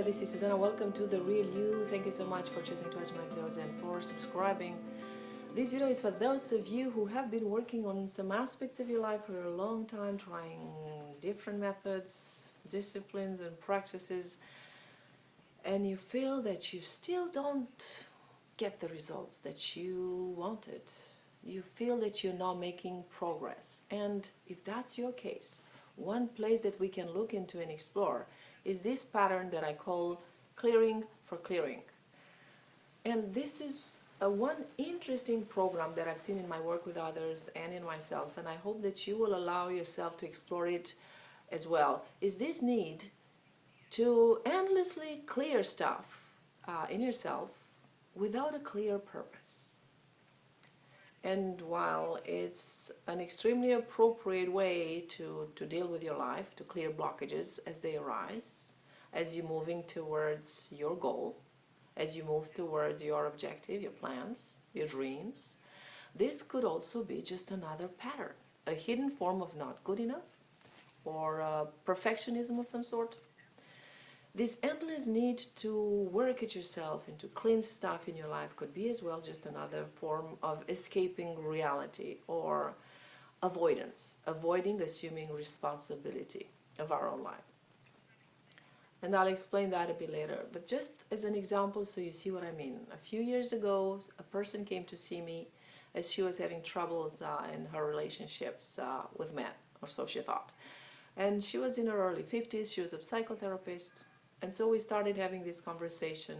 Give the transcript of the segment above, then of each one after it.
this is Susanna. Welcome to The Real You. Thank you so much for choosing to watch my videos and for subscribing. This video is for those of you who have been working on some aspects of your life for a long time, trying different methods, disciplines and practices, and you feel that you still don't get the results that you wanted. You feel that you're not making progress. And if that's your case, one place that we can look into and explore is this pattern that I call clearing for clearing. And this is one interesting program that I've seen in my work with others and in myself, and I hope that you will allow yourself to explore it as well, is this need to endlessly clear stuff in yourself without a clear purpose. And while it's an extremely appropriate way to deal with your life, to clear blockages as they arise, as you're moving towards your goal, as you move towards your objective, your plans, your dreams, this could also be just another pattern, a hidden form of not good enough or perfectionism of some sort. This endless need to work at yourself and to clean stuff in your life could be as well just another form of escaping reality or avoidance, avoiding assuming responsibility of our own life. And I'll explain that a bit later, but just as an example so you see what I mean. A few years ago, a person came to see me as she was having troubles in her relationships with men, or so she thought. And she was in her early 50s, she was a psychotherapist. And so we started having this conversation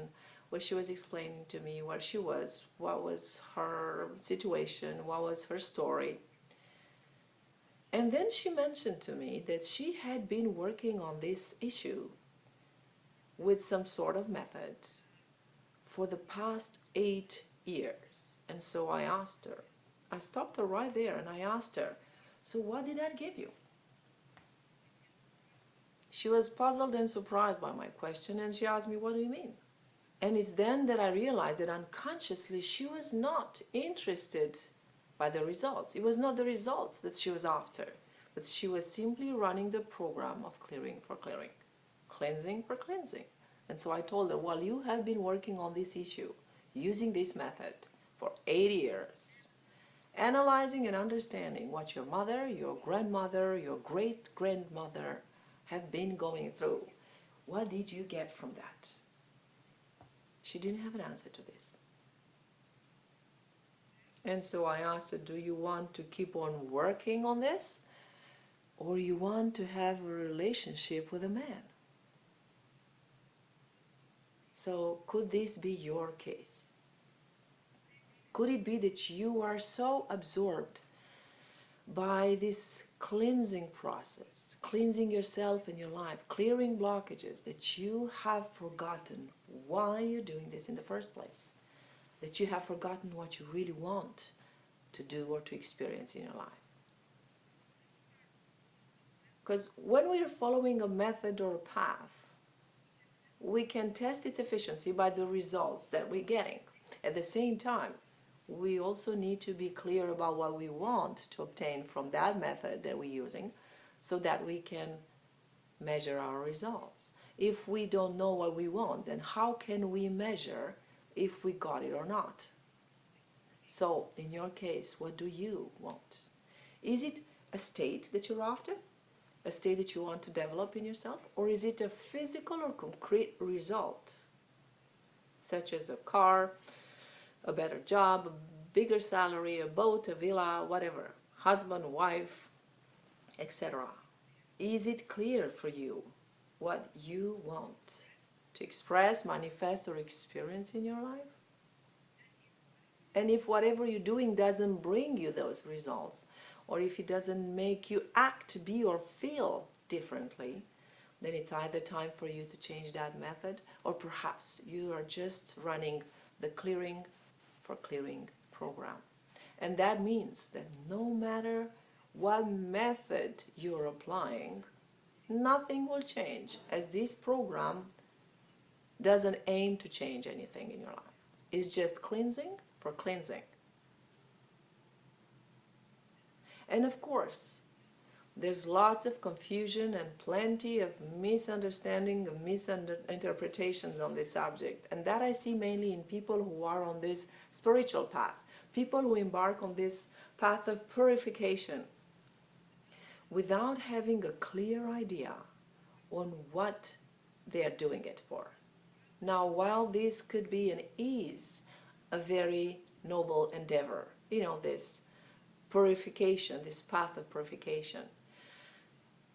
where she was explaining to me where she was, what was her situation, what was her story. And then she mentioned to me that she had been working on this issue with some sort of method for the past 8 years. And so I asked her, I stopped her right there and I asked her, so what did that give you? She was puzzled and surprised by my question, and she asked me, what do you mean? And it's then that I realized that unconsciously she was not interested by the results. It was not the results that she was after, but she was simply running the program of clearing for clearing, cleansing for cleansing. And so I told her, well, you have been working on this issue using this method for 8 years, analyzing and understanding what your mother, your grandmother, your great-grandmother have been going through. What did you get from that? She didn't have an answer to this. And so I asked her, do you want to keep on working on this? Or you want to have a relationship with a man? So could this be your case? Could it be that you are so absorbed by this cleansing process, cleansing yourself and your life, clearing blockages, that you have forgotten why you're doing this in the first place, that you have forgotten what you really want to do or to experience in your life? Because when we are following a method or a path, we can test its efficiency by the results that we're getting. At the same time, we also need to be clear about what we want to obtain from that method that we're using so that we can measure our results. If we don't know what we want, then how can we measure if we got it or not? So, in your case, what do you want? Is it a state that you're after? A state that you want to develop in yourself? Or is it a physical or concrete result, such as a car, a better job, a bigger salary, a boat, a villa, whatever, husband, wife, etc.? Is it clear for you what you want to express, manifest, or experience in your life? And if whatever you're doing doesn't bring you those results, or if it doesn't make you act, be, or feel differently, then it's either time for you to change that method, or perhaps you are just running the clearing for clearing program. And that means that no matter what method you're applying, nothing will change, as this program doesn't aim to change anything in your life. It's just cleansing for cleansing. And of course, There's lots of confusion and plenty of misunderstanding, of misinterpretations on this subject. And that I see mainly in people who are on this spiritual path, people who embark on this path of purification without having a clear idea on what they are doing it for. Now, while this could be an ease, a very noble endeavor, this purification, this path of purification,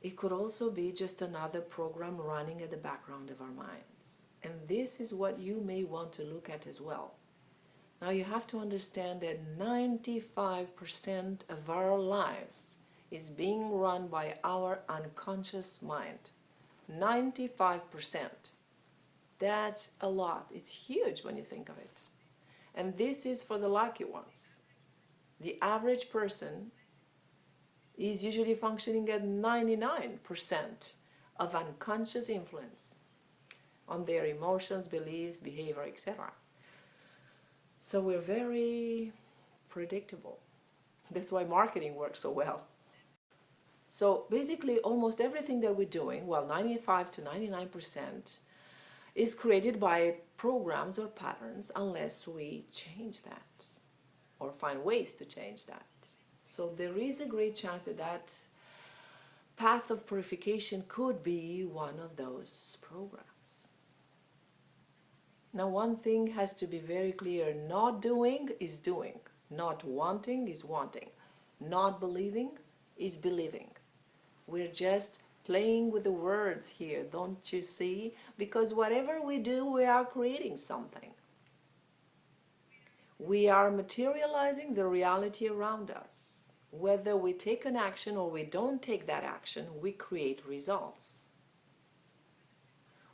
it could also be just another program running at the background of our minds. And this is what you may want to look at as well. Now you have to understand that 95% of our lives is being run by our unconscious mind. 95%. That's a lot. It's huge when you think of it. And this is for the lucky ones. The average person is usually functioning at 99% of unconscious influence on their emotions, beliefs, behavior, etc. So we're very predictable. That's why marketing works so well. So basically almost everything that we're doing, 95 to 99%, is created by programs or patterns unless we change that or find ways to change that. So there is a great chance that that path of purification could be one of those programs. Now one thing has to be very clear: not doing is doing, not wanting is wanting, not believing is believing. We're just playing with the words here, don't you see? Because whatever we do, we are creating something. We are materializing the reality around us. Whether we take an action or we don't take that action, we create results.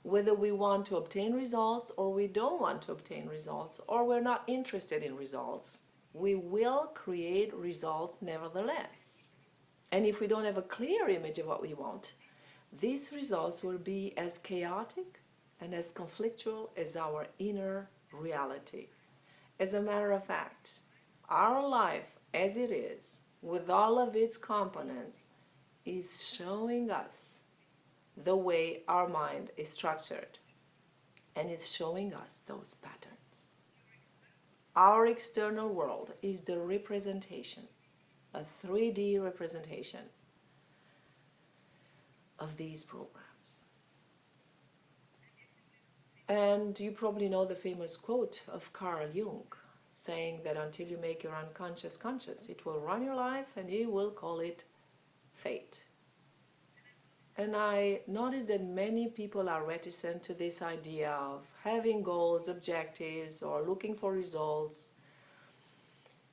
Whether we want to obtain results or we don't want to obtain results, or we're not interested in results, we will create results nevertheless. And if we don't have a clear image of what we want, these results will be as chaotic and as conflictual as our inner reality. As a matter of fact, our life as it is, with all of its components, is showing us the way our mind is structured, and it's showing us those patterns. Our external world is the representation, a 3D representation of these programs. And you probably know the famous quote of Carl Jung, saying that until you make your unconscious conscious, it will run your life and you will call it fate. And I notice that many people are reticent to this idea of having goals, objectives, or looking for results.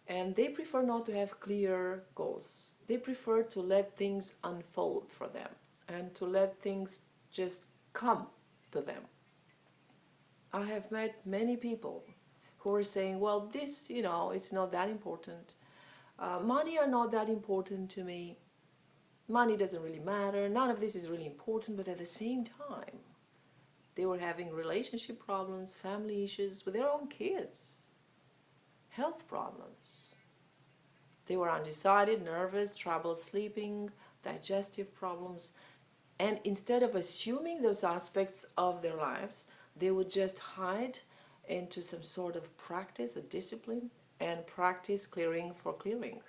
And they prefer not to have clear goals. They prefer to let things unfold for them and to let things just come to them. I have met many people who are saying, well, this, it's not that important. Money are not that important to me. Money doesn't really matter. None of this is really important. But at the same time, they were having relationship problems, family issues with their own kids, health problems. They were undecided, nervous, trouble sleeping, digestive problems. And instead of assuming those aspects of their lives, they would just hide into some sort of practice, a discipline, and practice clearing for clearing,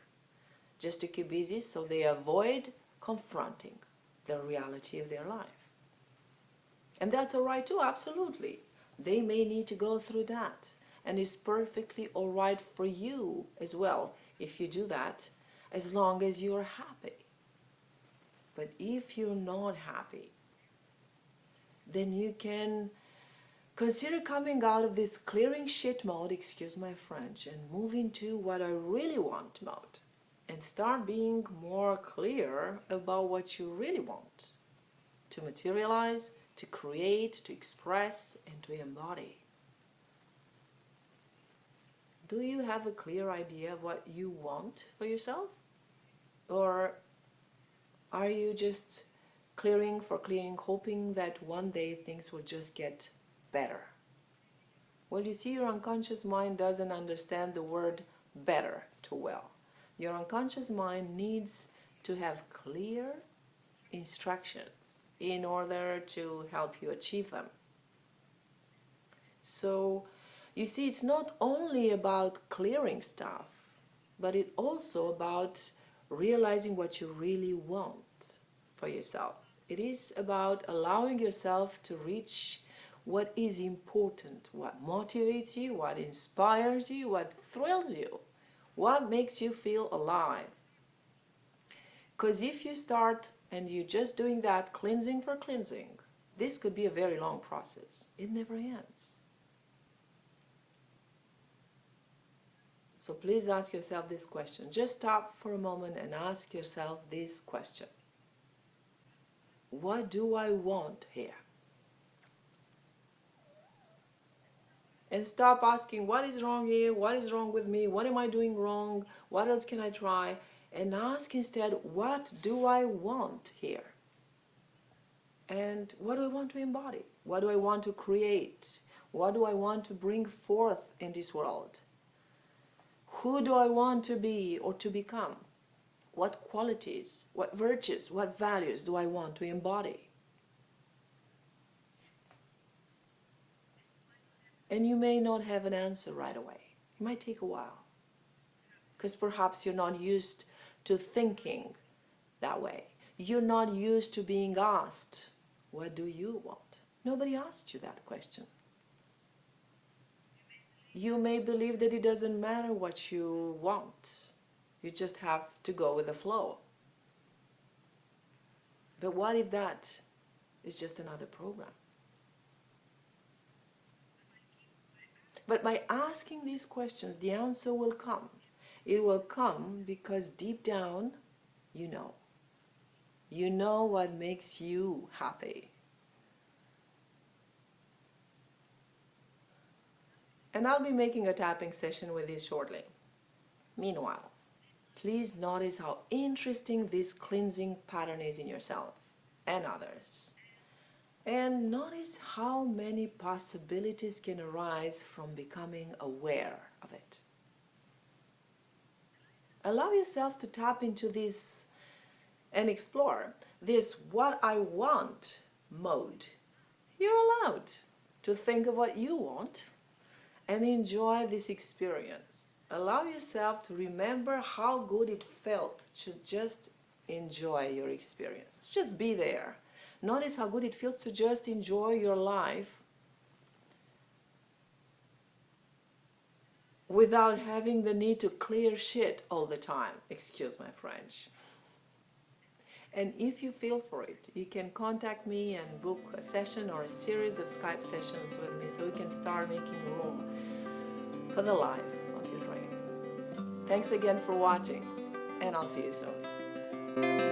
just to keep busy so they avoid confronting the reality of their life. And that's all right too, absolutely. They may need to go through that, and it's perfectly all right for you as well if you do that, as long as you're happy. But if you're not happy, then you can consider coming out of this clearing shit mode, excuse my French, and move into what I really want mode. And start being more clear about what you really want to materialize, to create, to express, and to embody. Do you have a clear idea of what you want for yourself? Or are you just clearing for clearing, hoping that one day things will just get better? Well, you see, your unconscious mind doesn't understand the word better too well. Your unconscious mind needs to have clear instructions in order to help you achieve them. So, you see, it's not only about clearing stuff, but it's also about realizing what you really want for yourself. It is about allowing yourself to reach what is important, what motivates you, what inspires you, what thrills you, what makes you feel alive. Because if you start and you're just doing that cleansing for cleansing, this could be a very long process. It never ends. So please ask yourself this question. Just stop for a moment and ask yourself this question. What do I want here? And stop asking, what is wrong here? What is wrong with me? What am I doing wrong? What else can I try? And ask instead, what do I want here? And what do I want to embody? What do I want to create? What do I want to bring forth in this world? Who do I want to be or to become? What qualities, what virtues, what values do I want to embody? And you may not have an answer right away. It might take a while. Because perhaps you're not used to thinking that way. You're not used to being asked, what do you want? Nobody asked you that question. You may believe that it doesn't matter what you want. You just have to go with the flow. But what if that is just another program? But by asking these questions, the answer will come. It will come because deep down, you know. You know what makes you happy. And I'll be making a tapping session with this shortly. Meanwhile, please notice how interesting this cleansing pattern is in yourself and others. And notice how many possibilities can arise from becoming aware of it. Allow yourself to tap into this and explore this what I want mode. You're allowed to think of what you want and enjoy this experience. Allow yourself to remember how good it felt to just enjoy your experience. Just be there. Notice how good it feels to just enjoy your life without having the need to clear shit all the time. Excuse my French. And if you feel for it, you can contact me and book a session or a series of Skype sessions with me so we can start making room for the life of your dreams. Thanks again for watching, and I'll see you soon.